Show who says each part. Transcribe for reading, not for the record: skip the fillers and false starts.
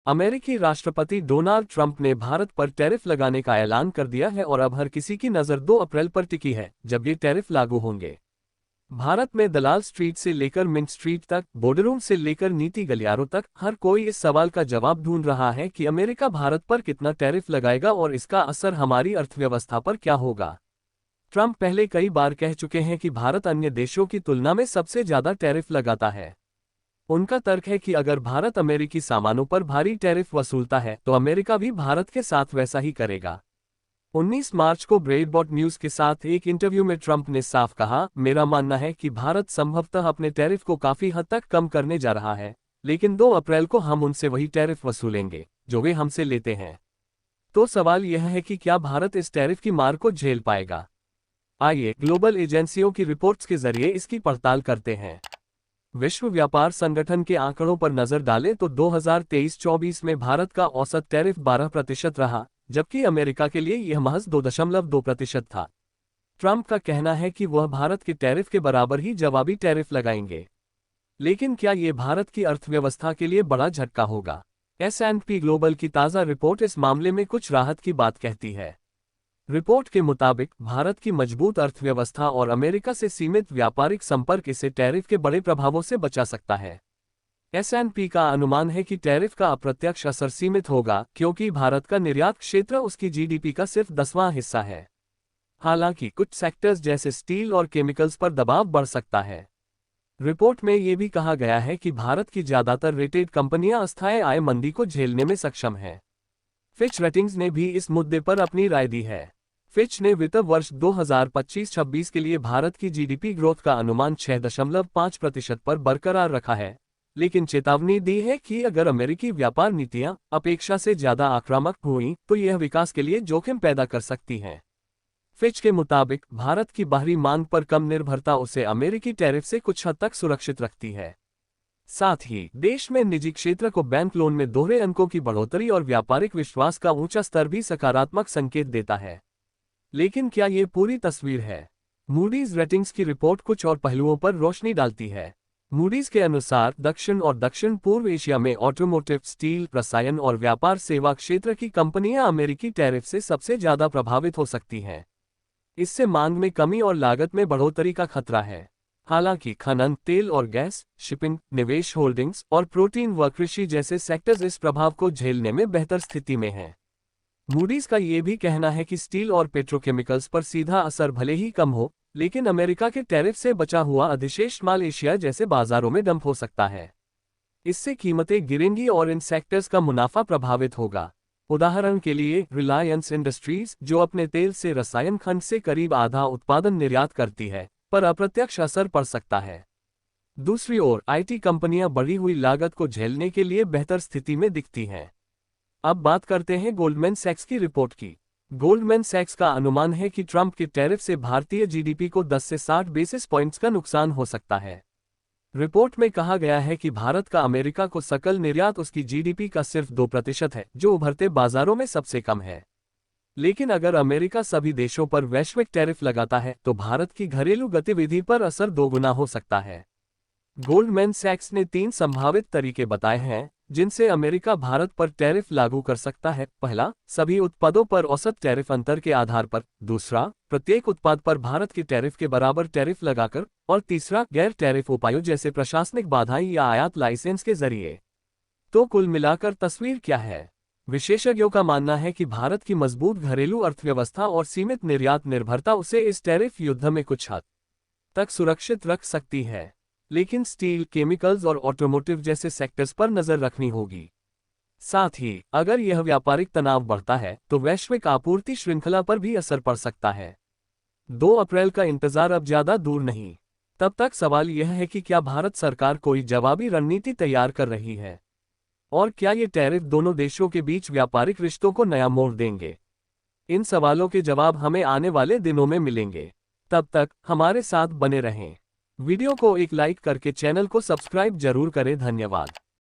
Speaker 1: अमेरिकी राष्ट्रपति Donald Trump ने भारत पर टैरिफ लगाने का ऐलान कर दिया है और अब हर किसी की नज़र 2 अप्रैल पर टिकी है, जब ये टैरिफ लागू होंगे। भारत में दलाल स्ट्रीट से लेकर मिंट स्ट्रीट तक, बोर्डरूम से लेकर नीति गलियारों तक हर कोई इस सवाल का जवाब ढूंढ रहा है कि अमेरिका भारत पर कितना टैरिफ लगाएगा और इसका असर हमारी अर्थव्यवस्था पर क्या होगा। ट्रंप पहले कई बार कह चुके हैं कि भारत अन्य देशों की तुलना में सबसे ज्यादा टैरिफ लगाता है। उनका तर्क है कि अगर भारत अमेरिकी सामानों पर भारी टैरिफ वसूलता है तो अमेरिका भी भारत के साथ वैसा ही करेगा। 19 मार्च को ब्रेडबॉट न्यूज के साथ एक इंटरव्यू में ट्रंप ने साफ कहा, मेरा मानना है कि भारत संभवतः अपने टैरिफ को काफी हद तक कम करने जा रहा है, लेकिन 2 अप्रैल को हम उनसे वही टैरिफ वसूलेंगे जो वे हमसे लेते हैं। तो सवाल यह है कि क्या भारत इस टैरिफ की मार को झेल पाएगा। आइए ग्लोबल एजेंसियों की रिपोर्ट्स के जरिए इसकी पड़ताल करते हैं। विश्व व्यापार संगठन के आंकड़ों पर नजर डालें तो 2023-24 में भारत का औसत टैरिफ 12% रहा, जबकि अमेरिका के लिए यह महज 2.2% था। ट्रंप का कहना है कि वह भारत के टैरिफ के बराबर ही जवाबी टैरिफ लगाएंगे, लेकिन क्या ये भारत की अर्थव्यवस्था के लिए बड़ा झटका होगा। S&P ग्लोबल की ताज़ा रिपोर्ट इस मामले में कुछ राहत की बात कहती है। रिपोर्ट के मुताबिक भारत की मजबूत अर्थव्यवस्था और अमेरिका से सीमित व्यापारिक संपर्क इसे टैरिफ के बड़े प्रभावों से बचा सकता है। S&P का अनुमान है कि टैरिफ का अप्रत्यक्ष असर सीमित होगा, क्योंकि भारत का निर्यात क्षेत्र उसकी जीडीपी का सिर्फ 10वां हिस्सा है। हालांकि कुछ सेक्टर्स जैसे स्टील और केमिकल्स पर दबाव बढ़ सकता है। रिपोर्ट में यह भी कहा गया है कि भारत की ज्यादातर रेटेड कंपनियां अस्थायी आय मंदी को झेलने में सक्षम हैं। फिच रेटिंग्स ने भी इस मुद्दे पर अपनी राय दी है। फिच ने वित्त वर्ष 2025-26 के लिए भारत की जीडीपी ग्रोथ का अनुमान 6.5% पर बरकरार रखा है, लेकिन चेतावनी दी है कि अगर अमेरिकी व्यापार नीतियां अपेक्षा से ज्यादा आक्रामक हुईं तो यह विकास के लिए जोखिम पैदा कर सकती हैं। फिच के मुताबिक भारत की बाहरी मांग पर कम निर्भरता उसे अमेरिकी टैरिफ से कुछ हद तक सुरक्षित रखती है। साथ ही देश में निजी क्षेत्र को बैंक लोन में दोहरे अंकों की बढ़ोतरी और व्यापारिक विश्वास का ऊंचा स्तर भी सकारात्मक संकेत देता है। लेकिन क्या ये पूरी तस्वीर है? मूडीज रेटिंग्स की रिपोर्ट कुछ और पहलुओं पर रोशनी डालती है। मूडीज के अनुसार दक्षिण और दक्षिण पूर्व एशिया में ऑटोमोटिव, स्टील, रसायन और व्यापार सेवा क्षेत्र की कंपनियां अमेरिकी टैरिफ से सबसे ज्यादा प्रभावित हो सकती हैं। इससे मांग में कमी और लागत में बढ़ोतरी का खतरा है। हालांकि खनन, तेल और गैस, शिपिंग, निवेश, होल्डिंग्स और प्रोटीन व कृषि जैसे सेक्टर्स इस प्रभाव को झेलने में बेहतर स्थिति में हैं। मूडीज का ये भी कहना है कि स्टील और पेट्रोकेमिकल्स पर सीधा असर भले ही कम हो, लेकिन अमेरिका के टैरिफ से बचा हुआ अधिशेष माल एशिया जैसे बाजारों में डंप हो सकता है। इससे कीमतें गिरेंगी और इन सेक्टर्स का मुनाफा प्रभावित होगा। उदाहरण के लिए रिलायंस इंडस्ट्रीज, जो अपने तेल से रसायन खंड से करीब आधा उत्पादन निर्यात करती है, पर अप्रत्यक्ष असर पड़ सकता है। दूसरी ओर आईटी कंपनियां बढ़ी हुई लागत को झेलने के लिए बेहतर स्थिति में दिखती हैं। अब बात करते हैं गोल्डमैन सैक्स की रिपोर्ट की। गोल्डमैन सैक्स का अनुमान है कि ट्रंप के टैरिफ से भारतीय जीडीपी को 10 से 60 बेसिस पॉइंट्स का नुकसान हो सकता है। रिपोर्ट में कहा गया है कि भारत का अमेरिका को सकल निर्यात उसकी जीडीपी का सिर्फ 2% है, जो उभरते बाजारों में सबसे कम है। लेकिन अगर अमेरिका सभी देशों पर वैश्विक टैरिफ लगाता है तो भारत की घरेलू गतिविधि पर असर दोगुना हो सकता है। गोल्डमैन सैक्स ने 3 संभावित तरीके बताए हैं जिनसे अमेरिका भारत पर टैरिफ लागू कर सकता है। पहला, सभी उत्पादों पर औसत टैरिफ अंतर के आधार पर। दूसरा, प्रत्येक उत्पाद पर भारत के टैरिफ के बराबर टैरिफ लगाकर। और तीसरा, गैर टैरिफ उपायों जैसे प्रशासनिक बाधाएं या आयात लाइसेंस के जरिए। तो कुल मिलाकर तस्वीर क्या है? विशेषज्ञों का मानना है कि भारत की मजबूत घरेलू अर्थव्यवस्था और सीमित निर्यात निर्भरता उसे इस टैरिफ युद्ध में कुछ हद तक सुरक्षित रख सकती है, लेकिन स्टील, केमिकल्स और ऑटोमोटिव जैसे सेक्टर्स पर नजर रखनी होगी। साथ ही अगर यह व्यापारिक तनाव बढ़ता है तो वैश्विक आपूर्ति श्रृंखला पर भी असर पड़ सकता है। 2 अप्रैल का इंतजार अब ज्यादा दूर नहीं। तब तक सवाल यह है कि क्या भारत सरकार कोई जवाबी रणनीति तैयार कर रही है, और क्या ये टैरिफ दोनों देशों के बीच व्यापारिक रिश्तों को नया मोड़ देंगे? इन सवालों के जवाब हमें आने वाले दिनों में मिलेंगे। तब तक हमारे साथ बने रहें। वीडियो को एक लाइक करके चैनल को सब्सक्राइब जरूर करें। धन्यवाद।